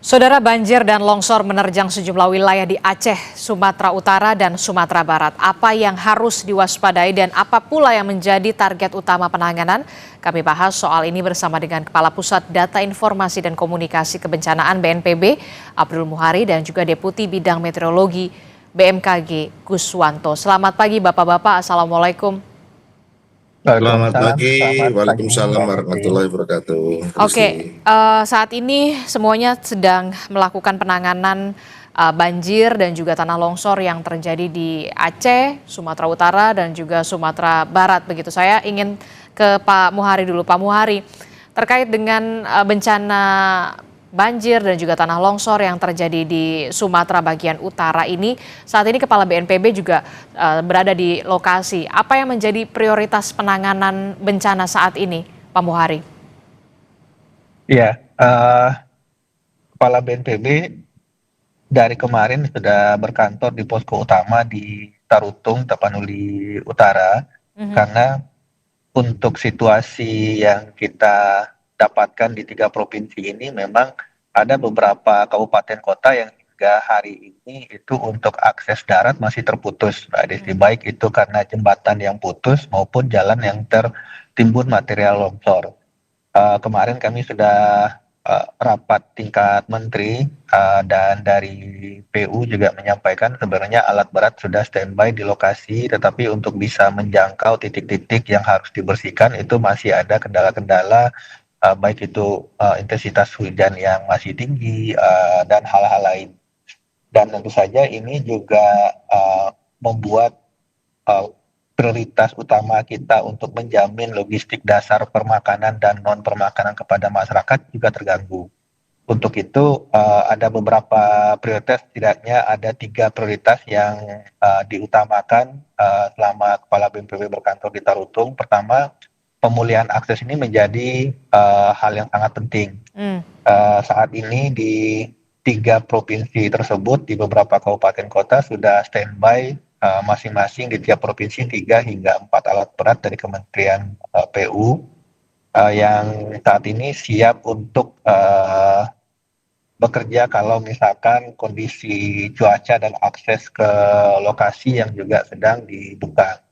Saudara, banjir dan longsor menerjang sejumlah wilayah di Aceh, Sumatera Utara, dan Sumatera Barat. Apa yang harus diwaspadai dan apa pula yang menjadi target utama penanganan? Kami bahas soal ini bersama dengan Kepala Pusat Data Informasi dan Komunikasi Kebencanaan BNPB, Abdul Muhari, dan juga Deputi Bidang Meteorologi BMKG, Guswanto. Selamat pagi Bapak-Bapak, Assalamualaikum. Selamat Waalaikumsalam, pagi, selamat pagi Waalaikumsalam Mbak Desi. warahmatullahi wabarakatuh. Oke, Rizky. saat ini semuanya sedang melakukan penanganan banjir dan juga tanah longsor yang terjadi di Aceh, Sumatera Utara, dan juga Sumatera Barat. Begitu, saya ingin ke Pak Muhari dulu. Pak Muhari, terkait dengan bencana banjir dan juga tanah longsor yang terjadi di Sumatera bagian utara ini, saat ini Kepala BNPB juga berada di lokasi. Apa yang menjadi prioritas penanganan bencana saat ini, Pak Muhari? Ya, Kepala BNPB dari kemarin sudah berkantor di posko utama di Tarutung, Tapanuli Utara, Mhm. karena untuk situasi yang kita dapatkan di 3 provinsi ini memang ada beberapa kabupaten kota yang hingga hari ini itu untuk akses darat masih terputus, Mbak Desi. Baik itu karena jembatan yang putus maupun jalan yang tertimbun material longsor. Kemarin kami sudah rapat tingkat menteri dan dari PU juga menyampaikan sebenarnya alat berat sudah standby di lokasi, tetapi untuk bisa menjangkau titik-titik yang harus dibersihkan itu masih ada kendala-kendala, baik itu intensitas hujan yang masih tinggi dan hal-hal lain. Dan tentu saja ini juga membuat uh, prioritas utama kita untuk menjamin logistik dasar permakanan dan non permakanan kepada masyarakat juga terganggu. Untuk itu ada beberapa prioritas, setidaknya ada 3 prioritas yang diutamakan selama Kepala BNPB berkantor di Tarutung. Pertama, pemulihan akses ini menjadi hal yang sangat penting. Hmm. Saat ini di 3 provinsi tersebut di beberapa kabupaten kota sudah standby masing-masing di tiap provinsi 3 hingga 4 alat berat dari Kementerian PU yang saat ini siap untuk bekerja kalau misalkan kondisi cuaca dan akses ke lokasi yang juga sedang dibuka.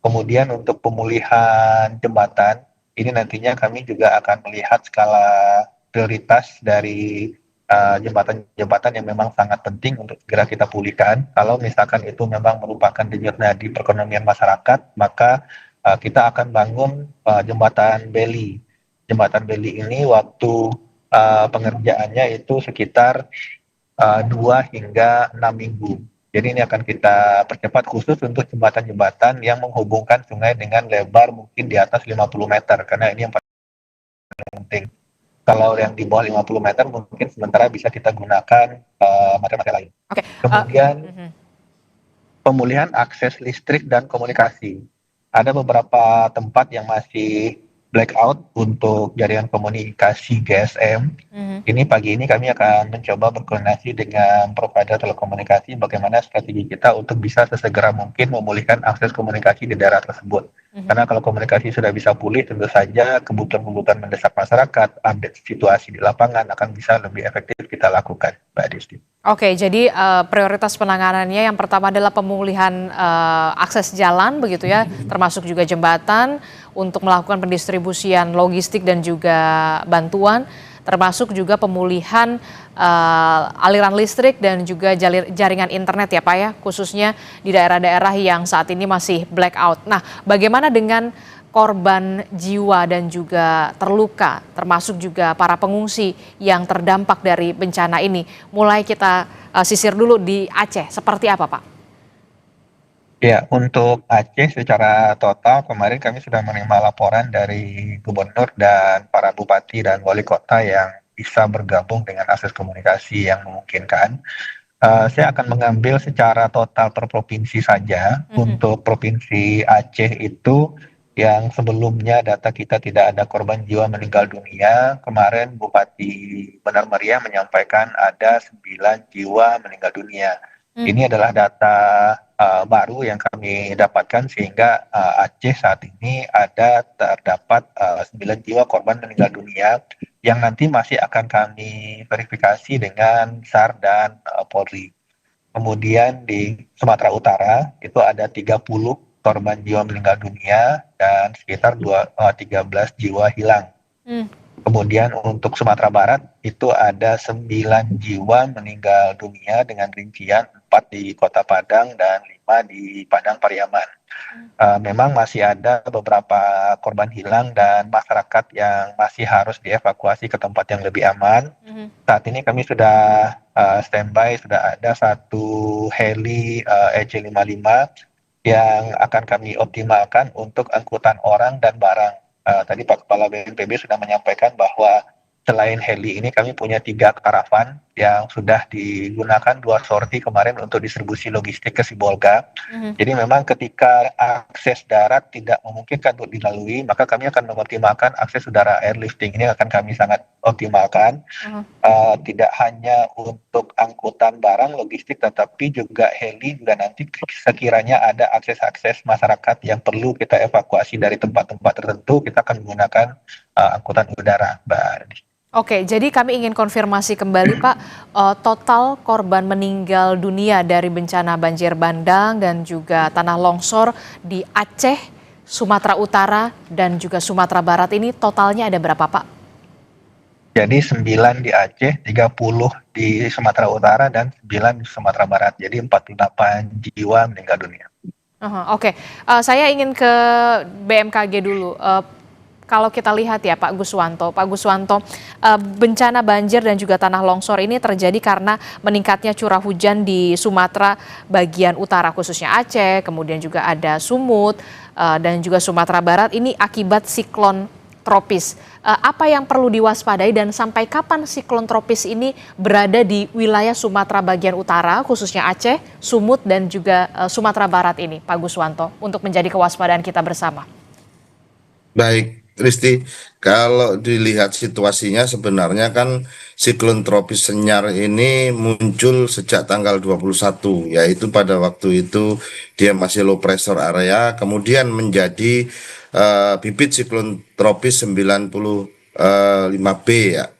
Kemudian untuk pemulihan jembatan, ini nantinya kami juga akan melihat skala prioritas dari jembatan-jembatan yang memang sangat penting untuk segera kita pulihkan. Kalau misalkan itu memang merupakan denyut nadi perekonomian masyarakat, maka kita akan bangun jembatan Beli. Jembatan Beli ini waktu pengerjaannya itu sekitar 2 hingga 6 minggu. Jadi ini akan kita percepat khusus untuk jembatan-jembatan yang menghubungkan sungai dengan lebar mungkin di atas 50 meter, karena ini yang paling penting. Kalau yang di bawah 50 meter mungkin sementara bisa kita gunakan material lain. Oke. Kemudian Mhm. pemulihan akses listrik dan komunikasi. Ada beberapa tempat yang masih blackout untuk jaringan komunikasi GSM. Mhm. Ini pagi ini kami akan mencoba berkoordinasi dengan provider telekomunikasi bagaimana strategi kita untuk bisa sesegera mungkin memulihkan akses komunikasi di daerah tersebut. Mhm. Karena kalau komunikasi sudah bisa pulih, tentu saja kebutuhan-kebutuhan mendesak masyarakat, update situasi di lapangan akan bisa lebih efektif kita lakukan, Mbak Desti. Oke, jadi prioritas penanganannya yang pertama adalah pemulihan akses jalan begitu ya, termasuk juga jembatan untuk melakukan pendistribusian logistik dan juga bantuan, termasuk juga pemulihan aliran listrik dan juga jaringan internet ya Pak ya, khususnya di daerah-daerah yang saat ini masih blackout. Nah, bagaimana dengan korban jiwa dan juga terluka, termasuk juga para pengungsi yang terdampak dari bencana ini? Mulai kita sisir dulu di Aceh, seperti apa Pak? Ya, untuk Aceh secara total kemarin kami sudah menerima laporan dari gubernur dan para bupati dan wali kota yang bisa bergabung dengan akses komunikasi yang memungkinkan. Saya akan mengambil secara total per provinsi saja. Mhm. Untuk provinsi Aceh itu yang sebelumnya data kita tidak ada korban jiwa meninggal dunia. Kemarin Bupati Benar Meriah menyampaikan ada 9 jiwa meninggal dunia. Ini adalah data baru yang kami dapatkan sehingga Aceh saat ini terdapat 9 jiwa korban meninggal dunia yang nanti masih akan kami verifikasi dengan SAR dan Polri. Kemudian di Sumatera Utara itu ada 30 korban jiwa meninggal dunia dan sekitar 13 jiwa hilang. Hmm. Kemudian untuk Sumatera Barat itu ada 9 jiwa meninggal dunia dengan rincian 4 di Kota Padang dan 5 di Padang Pariaman. Memang masih ada beberapa korban hilang dan masyarakat yang masih harus dievakuasi ke tempat yang lebih aman. Saat ini kami sudah standby, sudah ada satu heli EC-55 yang akan kami optimalkan untuk angkutan orang dan barang. Tadi Pak Kepala BNPB sudah menyampaikan bahwa selain heli ini kami punya 3 karavan yang sudah digunakan 2 sorti kemarin untuk distribusi logistik ke Sibolga. Jadi memang ketika akses darat tidak memungkinkan untuk dilalui, maka kami akan mengoptimalkan akses udara airlifting ini akan kami sangat optimalkan. Tidak hanya untuk angkutan barang logistik, tetapi juga heli juga nanti sekiranya ada akses-akses masyarakat yang perlu kita evakuasi dari tempat-tempat tertentu, kita akan menggunakan angkutan udara, Mbak. Oke, jadi kami ingin konfirmasi kembali Pak, total korban meninggal dunia dari bencana banjir bandang dan juga tanah longsor di Aceh, Sumatera Utara, dan juga Sumatera Barat ini totalnya ada berapa Pak? Jadi 9 di Aceh, 30 di Sumatera Utara, dan 9 di Sumatera Barat. Jadi 48 jiwa meninggal dunia. Oke, saya ingin ke BMKG dulu. Kalau kita lihat ya Pak Guswanto, bencana banjir dan juga tanah longsor ini terjadi karena meningkatnya curah hujan di Sumatera bagian utara khususnya Aceh, kemudian juga ada Sumut dan juga Sumatera Barat ini akibat siklon tropis. Apa yang perlu diwaspadai dan sampai kapan siklon tropis ini berada di wilayah Sumatera bagian utara khususnya Aceh, Sumut dan juga Sumatera Barat ini Pak Guswanto untuk menjadi kewaspadaan kita bersama? Baik, Risti, kalau dilihat situasinya sebenarnya kan siklon tropis Senyar ini muncul sejak tanggal 21, yaitu pada waktu itu dia masih low pressure area, kemudian menjadi bibit siklon tropis 95B ya.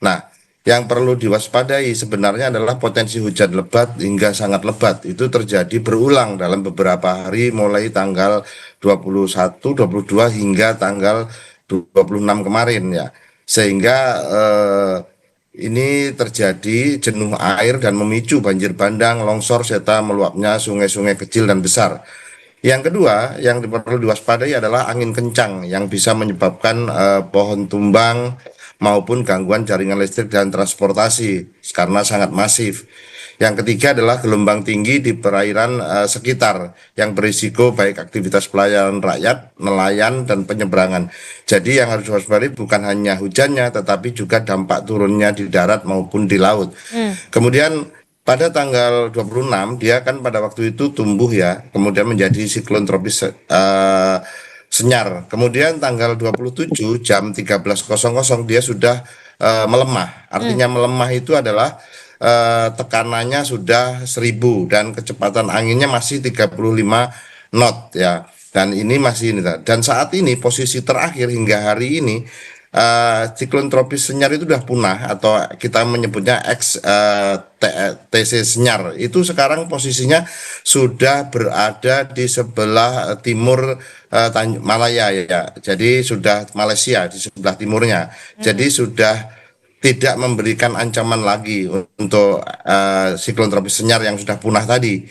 Nah, yang perlu diwaspadai sebenarnya adalah potensi hujan lebat hingga sangat lebat. Itu terjadi berulang dalam beberapa hari mulai tanggal 21, 22 hingga tanggal 26 kemarin ya. Sehingga ini terjadi jenuh air dan memicu banjir bandang, longsor serta meluapnya sungai-sungai kecil dan besar. Yang kedua, yang perlu diwaspadai adalah angin kencang yang bisa menyebabkan pohon tumbang maupun gangguan jaringan listrik dan transportasi karena sangat masif. Yang ketiga adalah gelombang tinggi di perairan sekitar yang berisiko baik aktivitas pelayanan rakyat, nelayan, dan penyeberangan. Jadi yang harus diwaspadai bukan hanya hujannya, tetapi juga dampak turunnya di darat maupun di laut. Kemudian pada tanggal 26 dia kan pada waktu itu tumbuh ya, kemudian menjadi siklon tropis Senyar. Kemudian tanggal 27 jam 13.00 dia sudah melemah. Artinya melemah itu adalah tekanannya sudah 1000 dan kecepatan anginnya masih 35 knot ya. Dan ini masih ini. Dan saat ini posisi terakhir hingga hari ini siklon tropis Senyar itu sudah punah atau kita menyebutnya TC Senyar. Itu sekarang posisinya sudah berada di sebelah timur Malaya ya. Jadi sudah Malaysia di sebelah timurnya. Jadi sudah tidak memberikan ancaman lagi untuk siklon tropis Senyar yang sudah punah tadi.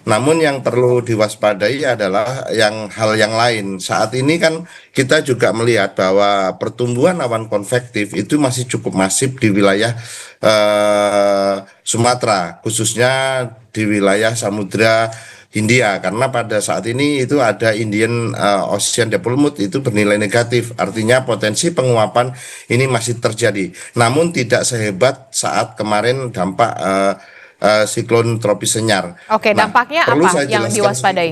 Namun yang perlu diwaspadai adalah hal yang lain. Saat ini kan kita juga melihat bahwa pertumbuhan awan konvektif itu masih cukup masif di wilayah Sumatera, khususnya di wilayah Samudra Hindia, karena pada saat ini itu ada Indian Ocean Dipole Mood itu bernilai negatif, artinya potensi penguapan ini masih terjadi, namun tidak sehebat saat kemarin dampak siklon tropis Senyar. Oke, dampaknya perlu apa saya yang jelaskan diwaspadai?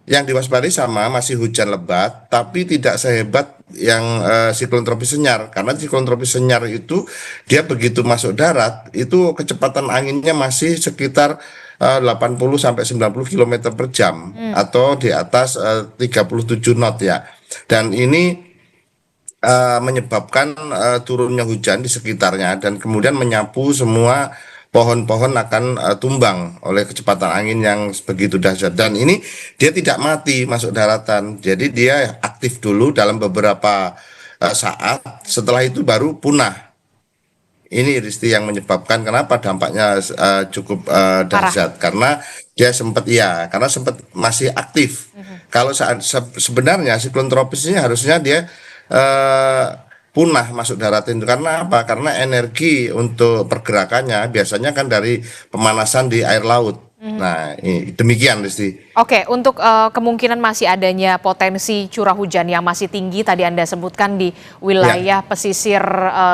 Yang diwaspadai sama masih hujan lebat, tapi tidak sehebat yang siklon tropis Senyar. Karena siklon tropis Senyar itu dia begitu masuk darat, itu kecepatan anginnya masih sekitar 80 sampai 90 km per jam atau di atas 37 knot ya. Dan ini menyebabkan turunnya hujan di sekitarnya dan kemudian menyapu semua pohon-pohon akan tumbang oleh kecepatan angin yang begitu dahsyat. Dan ini dia tidak mati masuk daratan, jadi dia aktif dulu dalam beberapa saat, setelah itu baru punah. Ini Risti yang menyebabkan kenapa dampaknya cukup Parah. dahsyat, karena dia karena sempat masih aktif. Kalau sebenarnya siklon tropis ini harusnya dia punah masuk daratan itu, karena apa? Karena energi untuk pergerakannya biasanya kan dari pemanasan di air laut. Nah, demikian Risti. Oke, untuk kemungkinan masih adanya potensi curah hujan yang masih tinggi tadi Anda sebutkan di wilayah pesisir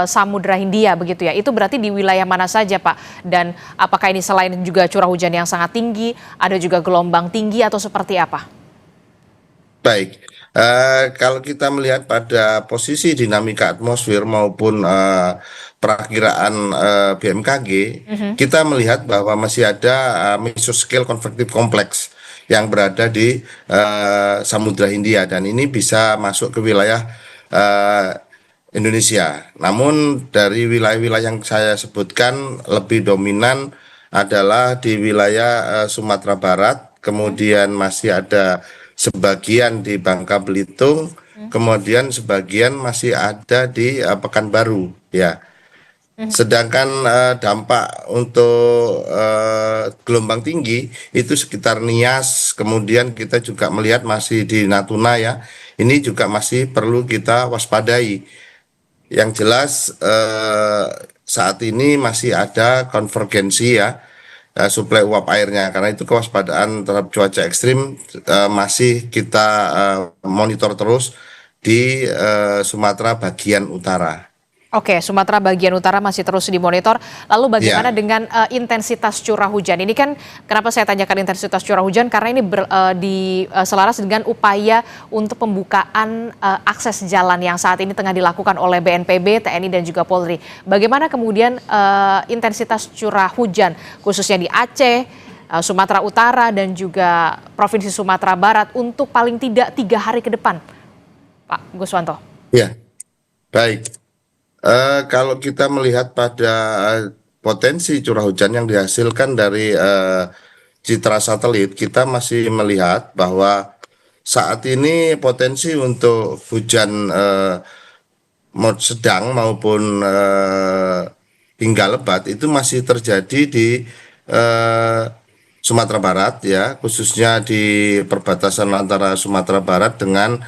Samudra Hindia begitu ya. Itu berarti di wilayah mana saja, Pak? Dan apakah ini selain juga curah hujan yang sangat tinggi, ada juga gelombang tinggi atau seperti apa? Baik, kalau kita melihat pada posisi dinamika atmosfer maupun perakiraan BMKG, kita melihat bahwa masih ada mesoscale convective complex yang berada di Samudra Hindia dan ini bisa masuk ke wilayah Indonesia. Namun dari wilayah-wilayah yang saya sebutkan lebih dominan adalah di wilayah Sumatera Barat, kemudian masih ada sebagian di Bangka Belitung, kemudian sebagian masih ada di Pekanbaru, ya. Sedangkan dampak untuk gelombang tinggi itu sekitar Nias, kemudian kita juga melihat masih di Natuna ya. Ini juga masih perlu kita waspadai. Yang jelas saat ini masih ada konvergensi ya, suplai uap airnya, karena itu kewaspadaan terhadap cuaca ekstrim masih kita monitor terus di Sumatera bagian utara. Oke, Sumatera bagian utara masih terus dimonitor. Lalu bagaimana Ya, dengan intensitas curah hujan? Ini kan kenapa saya tanyakan intensitas curah hujan? Karena ini selaras dengan upaya untuk pembukaan akses jalan yang saat ini tengah dilakukan oleh BNPB, TNI dan juga Polri. Bagaimana kemudian intensitas curah hujan khususnya di Aceh, Sumatera Utara dan juga Provinsi Sumatera Barat untuk paling tidak 3 hari ke depan, Pak Guswanto? ya, baik. Kalau kita melihat pada potensi curah hujan yang dihasilkan dari citra satelit, kita masih melihat bahwa saat ini potensi untuk hujan sedang maupun hingga lebat itu masih terjadi di eh, Sumatera Barat ya, khususnya di perbatasan antara Sumatera Barat dengan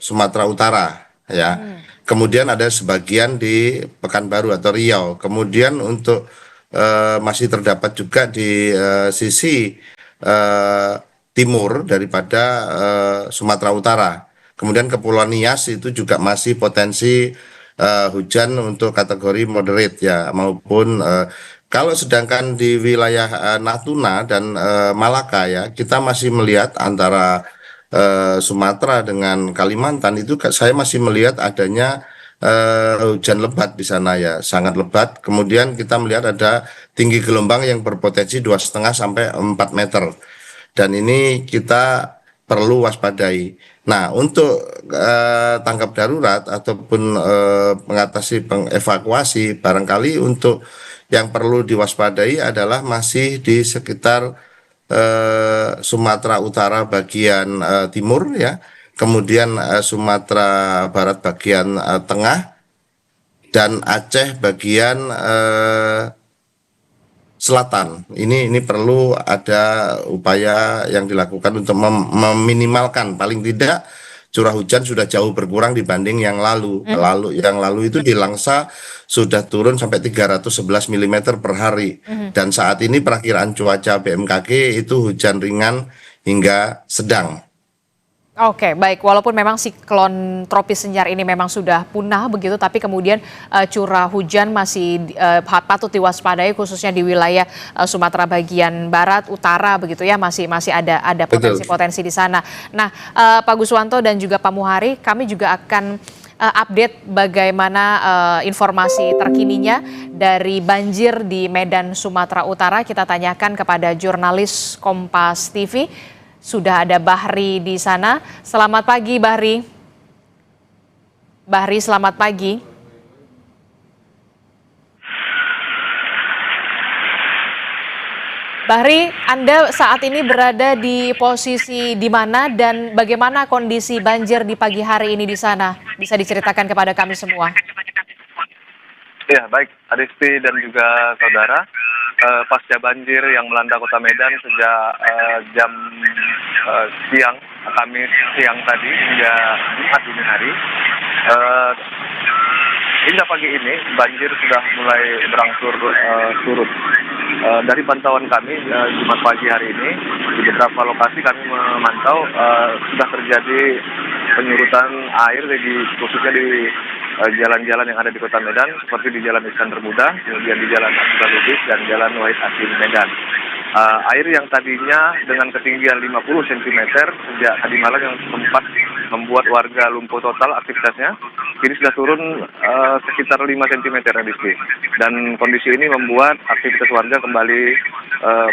Sumatera Utara ya. Kemudian ada sebagian di Pekanbaru atau Riau. Kemudian untuk masih terdapat juga di sisi eh, timur daripada Sumatera Utara. Kemudian Kepulauan Nias itu juga masih potensi hujan untuk kategori moderate ya, maupun kalau sedangkan di wilayah Natuna dan Malaka ya, kita masih melihat antara Sumatera dengan Kalimantan itu saya masih melihat adanya hujan lebat di sana ya, sangat lebat. Kemudian kita melihat ada tinggi gelombang yang berpotensi 2,5 sampai 4 meter. Dan ini kita perlu waspadai. Nah, untuk tanggap darurat ataupun mengatasi evakuasi, barangkali untuk yang perlu diwaspadai adalah masih di sekitar Sumatera Utara bagian timur ya, kemudian Sumatera Barat bagian tengah dan Aceh bagian selatan. Ini perlu ada upaya yang dilakukan untuk meminimalkan, paling tidak curah hujan sudah jauh berkurang dibanding yang lalu. Yang lalu itu di Langsa sudah turun sampai 311 mm per hari. Dan saat ini perakiraan cuaca BMKG itu hujan ringan hingga sedang. Oke, baik. Walaupun memang siklon tropis Senyar ini memang sudah punah begitu, tapi kemudian curah hujan masih patut diwaspadai, khususnya di wilayah Sumatera bagian barat, utara begitu ya, masih ada Betul. potensi-potensi di sana. Nah, Pak Guswanto dan juga Pak Muhari, kami juga akan update bagaimana informasi terkininya dari banjir di Medan, Sumatera Utara. Kita tanyakan kepada jurnalis Kompas TV. Sudah ada Bahri di sana. Selamat pagi, Bahri. Bahri, selamat pagi. Bahri, Anda saat ini berada di posisi di mana dan bagaimana kondisi banjir di pagi hari ini di sana? Bisa diceritakan kepada kami semua. Ya, baik, Adisti dan juga saudara. Pasca banjir yang melanda Kota Medan sejak jam siang, Kamis siang tadi hingga Jumat dini hari. Hingga pagi ini banjir sudah mulai berangsur surut. Dari pantauan kami Jumat pagi hari ini di beberapa lokasi kami memantau sudah terjadi penyurutan air khususnya di jalan-jalan yang ada di Kota Medan, seperti di Jalan Iskandar Muda, kemudian di Jalan Abdullah Lubis dan Jalan Wahid Hasim Medan. Air yang tadinya dengan ketinggian 50 cm sejak tadi malam yang sempat membuat warga lumpuh total aktivitasnya, kini sudah turun sekitar 5 cm Adisti. Dan kondisi ini membuat aktivitas warga kembali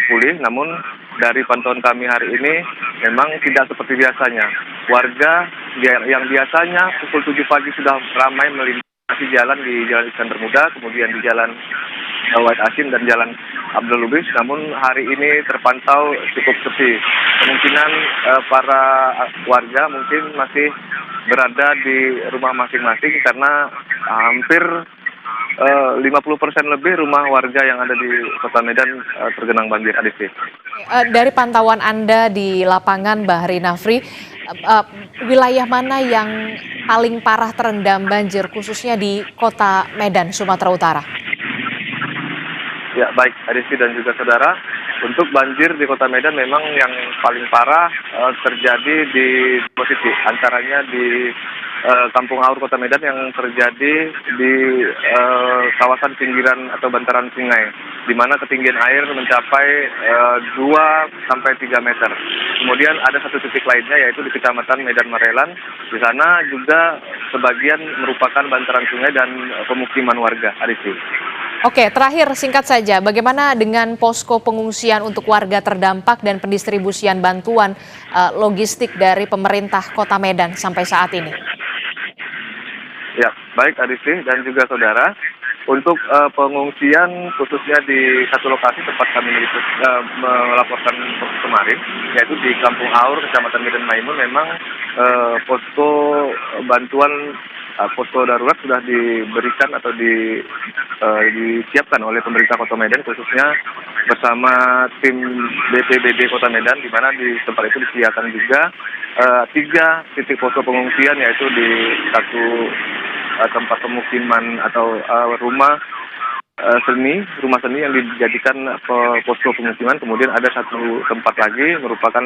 pulih, namun dari pantauan kami hari ini memang tidak seperti biasanya. Warga yang biasanya pukul 7 pagi sudah ramai melintasi jalan di Jalan Iskandar Muda, kemudian di Jalan Wahid Hasim dan Jalan Abdul Lubis, namun hari ini terpantau cukup sepi. Kemungkinan para warga mungkin masih berada di rumah masing-masing karena hampir 50% lebih rumah warga yang ada di Kota Medan tergenang banjir, Adisti. Dari pantauan Anda di lapangan, Bahri Nafri, wilayah mana yang paling parah terendam banjir, khususnya di Kota Medan, Sumatera Utara? Ya, baik, Adisti dan juga saudara. Untuk banjir di Kota Medan memang yang paling parah terjadi di posisi antaranya di Kampung Aur Kota Medan yang terjadi di kawasan pinggiran atau bantaran sungai, di mana ketinggian air mencapai 2-3 meter. Kemudian ada satu titik lainnya yaitu di Kecamatan Medan Marelan. Di sana juga sebagian merupakan bantaran sungai dan pemukiman warga, Adisti. Oke, terakhir singkat saja, bagaimana dengan posko pengungsian untuk warga terdampak dan pendistribusian bantuan logistik dari pemerintah Kota Medan sampai saat ini? Ya, baik Adisti dan juga saudara. Untuk pengungsian khususnya di satu lokasi tempat kami melaporkan kemarin, yaitu di Kampung Aur, Kecamatan Medan Maimun, memang posko bantuan posko darurat sudah diberikan atau disiapkan oleh pemerintah Kota Medan, khususnya bersama tim BPBD Kota Medan, di mana di tempat itu disediakan juga 3 titik posko pengungsian, yaitu di satu tempat pemukiman atau rumah seni yang dijadikan posko pemukiman. Kemudian ada satu tempat lagi merupakan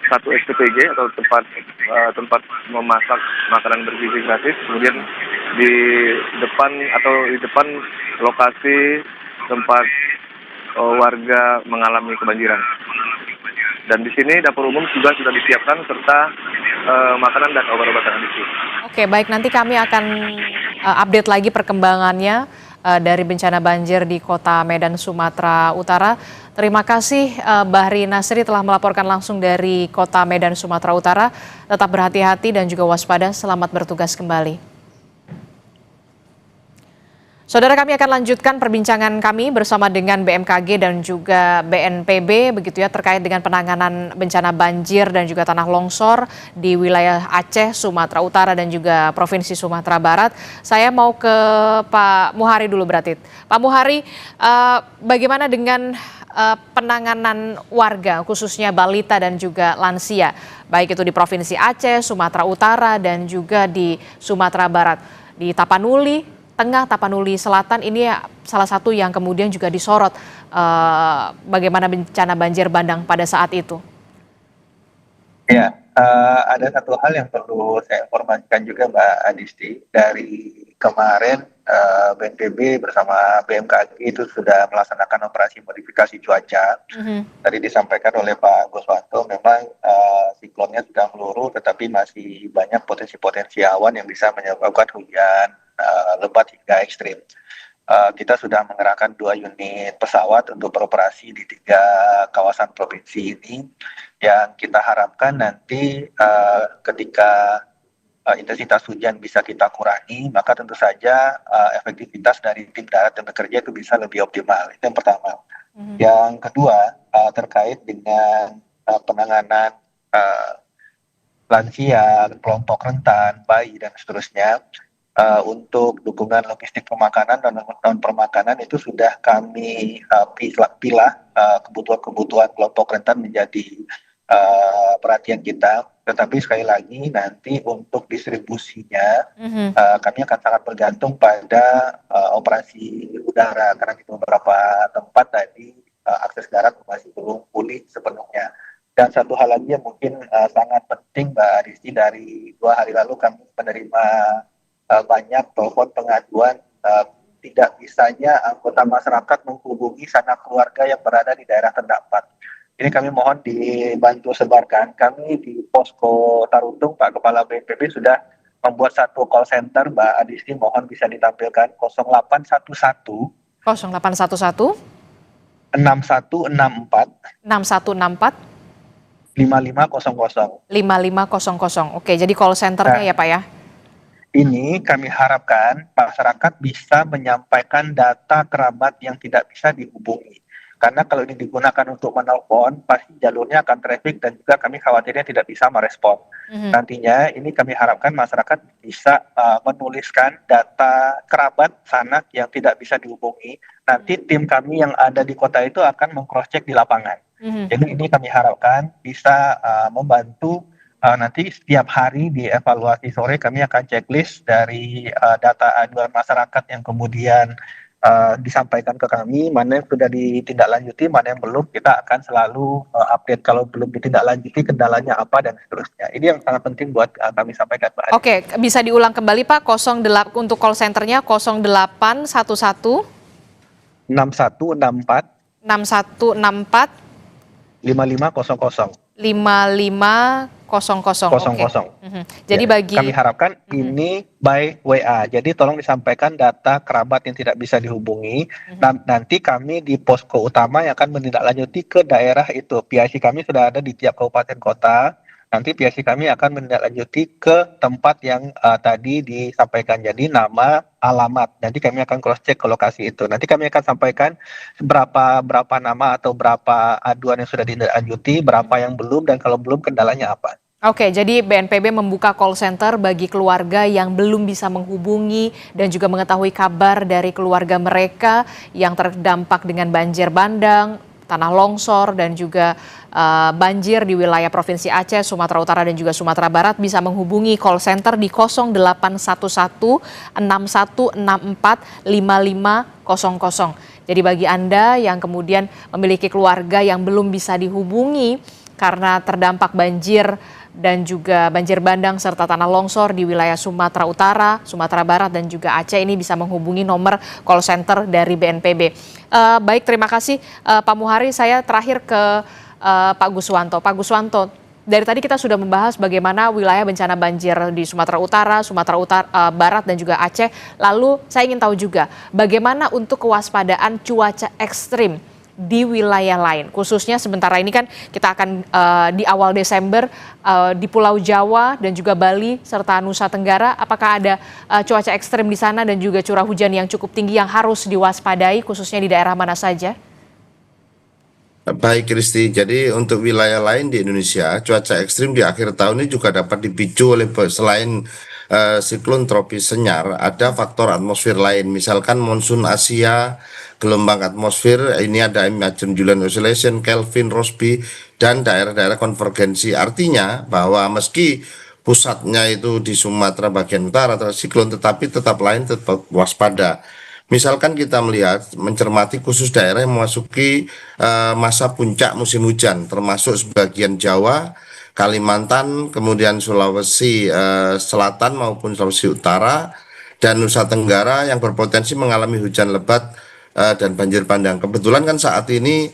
satu SPPG atau tempat memasak makanan bergizi gratis. Kemudian di depan lokasi tempat warga mengalami kebanjiran. Dan di sini dapur umum juga sudah disiapkan serta makanan dan obat-obatan di sini. Oke, baik, nanti kami akan update lagi perkembangannya dari bencana banjir di Kota Medan, Sumatera Utara. Terima kasih Bahri Nasri telah melaporkan langsung dari Kota Medan, Sumatera Utara. Tetap berhati-hati dan juga waspada. Selamat bertugas kembali. Saudara, kami akan lanjutkan perbincangan kami bersama dengan BMKG dan juga BNPB begitu ya, terkait dengan penanganan bencana banjir dan juga tanah longsor di wilayah Aceh, Sumatera Utara dan juga Provinsi Sumatera Barat. Saya mau ke Pak Muhari dulu berarti. Pak Muhari, bagaimana dengan penanganan warga khususnya balita dan juga lansia, baik itu di Provinsi Aceh, Sumatera Utara dan juga di Sumatera Barat, di Tapanuli Tengah, Tapanuli Selatan, ini salah satu yang kemudian juga disorot bagaimana bencana banjir bandang pada saat itu. Ya, Ada satu hal yang perlu saya informasikan juga Mbak Adisti. Dari kemarin BNPB bersama BMKG itu sudah melaksanakan operasi modifikasi cuaca. Tadi disampaikan oleh Pak Guswanto, memang siklonnya sudah meluruh, tetapi masih banyak potensi-potensi awan yang bisa menyebabkan hujan lebat hingga ekstrim. Kita sudah mengerahkan 2 unit pesawat untuk beroperasi di 3 kawasan provinsi ini, yang kita harapkan nanti ketika intensitas hujan bisa kita kurangi, maka tentu saja efektivitas dari tim darat yang bekerja itu bisa lebih optimal. Itu yang pertama. Yang kedua, terkait dengan penanganan lansia, kelompok rentan, bayi, dan seterusnya. Untuk dukungan logistik pemakanan dan non permakanan itu sudah kami pilah kebutuhan kelompok rentan menjadi perhatian kita. Tetapi sekali lagi nanti untuk distribusinya kami akan sangat bergantung pada operasi udara, karena di beberapa tempat tadi akses darat masih belum pulih sepenuhnya. Dan satu hal lagi yang mungkin sangat penting Mbak Adisti, dari 2 hari lalu kami menerima banyak telepon pengaduan tidak bisanya anggota masyarakat menghubungi sanak keluarga yang berada di daerah terdampak. Ini kami mohon dibantu sebarkan. Kami di Posko Tarutung, Pak Kepala BNPB sudah membuat satu call center, Mbak Adisti, mohon bisa ditampilkan 0811 0811 6164 6164 5500. 5500. Oke, jadi call centernya ya Pak ya? Ini kami harapkan masyarakat bisa menyampaikan data kerabat yang tidak bisa dihubungi. Karena kalau ini digunakan untuk menelpon, pasti jalurnya akan traffic dan juga kami khawatirnya tidak bisa merespon. Nantinya ini kami harapkan masyarakat bisa menuliskan data kerabat sanak yang tidak bisa dihubungi. Nanti tim kami yang ada di kota itu akan meng-cross-check di lapangan. Jadi ini kami harapkan bisa membantu. Nanti setiap hari di evaluasi sore kami akan checklist dari data aduan masyarakat yang kemudian disampaikan ke kami, mana yang sudah ditindaklanjuti, mana yang belum, kita akan selalu update kalau belum ditindaklanjuti kendalanya apa dan seterusnya. Ini yang sangat penting buat kami sampaikan Pak. Oke, bisa diulang kembali Pak, 08 untuk call centernya 0811 6164 6164 5500. 5500. Oke. Jadi bagi kami harapkan ini by WA. Jadi tolong disampaikan data kerabat yang tidak bisa dihubungi. Nanti kami di posko utama yang akan menindaklanjuti ke daerah itu. PIC kami sudah ada di tiap kabupaten kota. Nanti PIC kami akan menindaklanjuti ke tempat yang tadi disampaikan. Jadi nama, alamat. Nanti kami akan cross check ke lokasi itu. Nanti kami akan sampaikan berapa nama atau berapa aduan yang sudah ditindaklanjuti, berapa yang belum, dan kalau belum kendalanya apa. Oke, jadi BNPB membuka call center bagi keluarga yang belum bisa menghubungi dan juga mengetahui kabar dari keluarga mereka yang terdampak dengan banjir bandang, tanah longsor, dan juga banjir di wilayah Provinsi Aceh, Sumatera Utara, dan juga Sumatera Barat, bisa menghubungi call center di 0811 6164 5500. Jadi bagi Anda yang kemudian memiliki keluarga yang belum bisa dihubungi karena terdampak banjir dan juga banjir bandang serta tanah longsor di wilayah Sumatera Utara, Sumatera Barat, dan juga Aceh, ini bisa menghubungi nomor call center dari BNPB. Baik, terima kasih Pak Muhari. Saya terakhir ke Pak Guswanto. Pak Guswanto, dari tadi kita sudah membahas bagaimana wilayah bencana banjir di Sumatera Utara, Barat, dan juga Aceh. Lalu saya ingin tahu juga bagaimana untuk kewaspadaan cuaca ekstrim di wilayah lain, khususnya sementara ini kan kita akan di awal Desember di Pulau Jawa dan juga Bali serta Nusa Tenggara. Apakah ada cuaca ekstrim di sana dan juga curah hujan yang cukup tinggi yang harus diwaspadai, khususnya di daerah mana saja? Baik Kristi, jadi untuk wilayah lain di Indonesia, cuaca ekstrim di akhir tahun ini juga dapat dipicu oleh selain siklon tropis Senyar, ada faktor atmosfer lain, misalkan monsun Asia, gelombang atmosfer, ini ada Imagine Julian Oscillation, Kelvin, Rossby, dan daerah-daerah konvergensi. Artinya bahwa meski pusatnya itu di Sumatera bagian utara atau siklon, tetapi tetap waspada. Misalkan kita melihat, mencermati khusus daerah yang memasuki masa puncak musim hujan, termasuk sebagian Jawa, Kalimantan, kemudian Sulawesi Selatan maupun Sulawesi Utara, dan Nusa Tenggara yang berpotensi mengalami hujan lebat dan banjir bandang. Kebetulan kan saat ini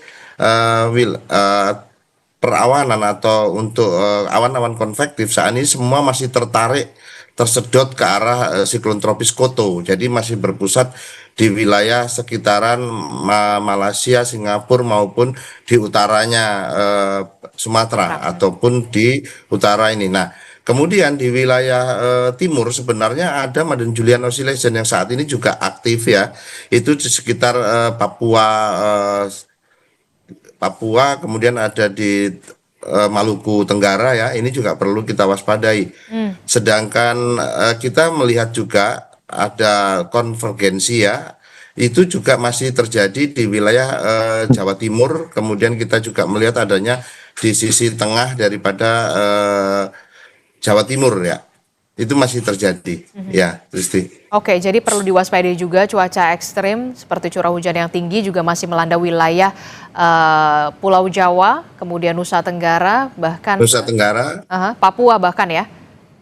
perawanan atau untuk awan-awan konvektif saat ini semua masih tersedot ke arah siklon tropis Koto. Jadi masih berpusat di wilayah sekitaran Malaysia, Singapura maupun di utaranya Sumatera ataupun di utara ini. Nah, kemudian di wilayah timur sebenarnya ada Madden Julian Oscillation yang saat ini juga aktif ya. Itu di sekitar Papua, kemudian ada di Maluku Tenggara ya, ini juga perlu kita waspadai. Sedangkan kita melihat juga ada konvergensi ya, itu juga masih terjadi di wilayah Jawa Timur, kemudian kita juga melihat adanya di sisi tengah daripada Jawa Timur ya, itu masih terjadi ya, Kristi. Oke, jadi perlu diwaspadai juga cuaca ekstrim seperti curah hujan yang tinggi juga masih melanda wilayah Pulau Jawa, kemudian Nusa Tenggara, bahkan Nusa Tenggara, Papua bahkan ya.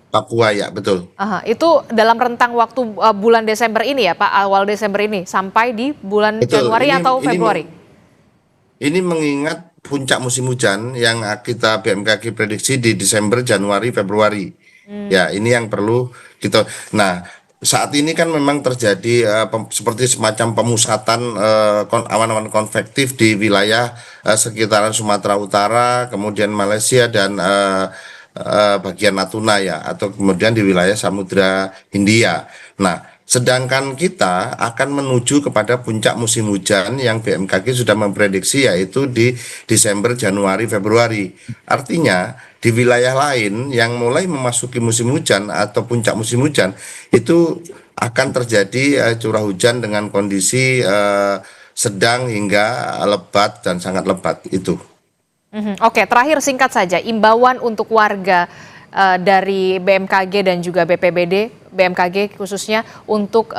Papua ya, betul. Itu dalam rentang waktu bulan Desember ini ya Pak, awal Desember ini sampai di bulan Betul. Januari atau Februari? Ini mengingat puncak musim hujan yang kita BMKG prediksi di Desember, Januari, Februari. Ya, ini yang perlu kita. Nah, saat ini kan memang terjadi seperti semacam pemusatan awan-awan konvektif di wilayah sekitaran Sumatera Utara, kemudian Malaysia dan bagian Natuna ya, atau kemudian di wilayah Samudra Hindia. Nah, sedangkan kita akan menuju kepada puncak musim hujan yang BMKG sudah memprediksi yaitu di Desember, Januari, Februari. Artinya di wilayah lain yang mulai memasuki musim hujan atau puncak musim hujan itu akan terjadi curah hujan dengan kondisi sedang hingga lebat dan sangat lebat itu. Oke, terakhir singkat saja, imbauan untuk warga dari BMKG dan juga BPBD, BMKG khususnya untuk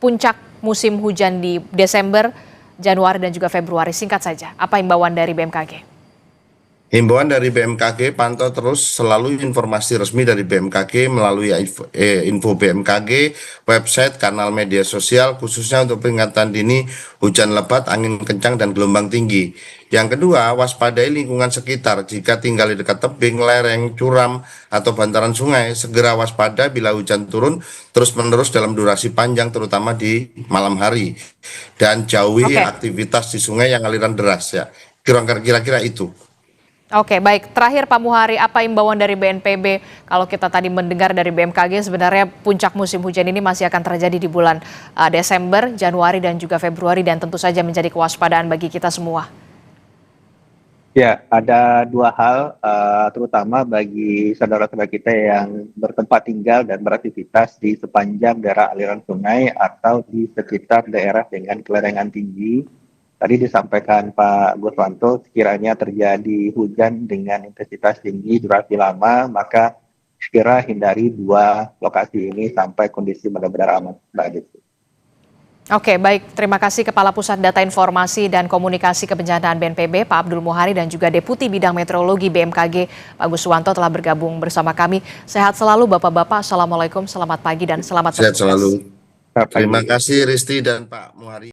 puncak musim hujan di Desember, Januari dan juga Februari. Singkat saja, apa imbauan dari BMKG? Himbauan dari BMKG, pantau terus selalu informasi resmi dari BMKG melalui info BMKG, website, kanal media sosial, khususnya untuk peringatan dini hujan lebat, angin kencang, dan gelombang tinggi. Yang kedua, waspadai lingkungan sekitar. Jika tinggal di dekat tebing, lereng, curam, atau bantaran sungai, segera waspada bila hujan turun terus-menerus dalam durasi panjang, terutama di malam hari. Dan jauhi aktivitas di sungai yang aliran deras ya. Kira-kira itu. Oke, baik. Terakhir Pak Muhari, apa imbauan dari BNPB? Kalau kita tadi mendengar dari BMKG, sebenarnya puncak musim hujan ini masih akan terjadi di bulan Desember, Januari, dan juga Februari, dan tentu saja menjadi kewaspadaan bagi kita semua. Ya, ada dua hal, terutama bagi saudara-saudara kita yang bertempat tinggal dan beraktivitas di sepanjang daerah aliran sungai atau di sekitar daerah dengan kelerengan tinggi. Tadi disampaikan Pak Guswanto, sekiranya terjadi hujan dengan intensitas tinggi durasi lama, maka segera hindari dua lokasi ini sampai kondisi benar-benar aman, Mbak Desi. Oke, baik. Terima kasih Kepala Pusat Data Informasi dan Komunikasi Kebencanaan BNPB, Pak Abdul Muhari, dan juga Deputi Bidang Meteorologi BMKG, Pak Guswanto telah bergabung bersama kami. Sehat selalu Bapak-Bapak. Assalamualaikum, selamat pagi dan selamat bertugas. Sehat selalu. Terima kasih Risti dan Pak Muhari.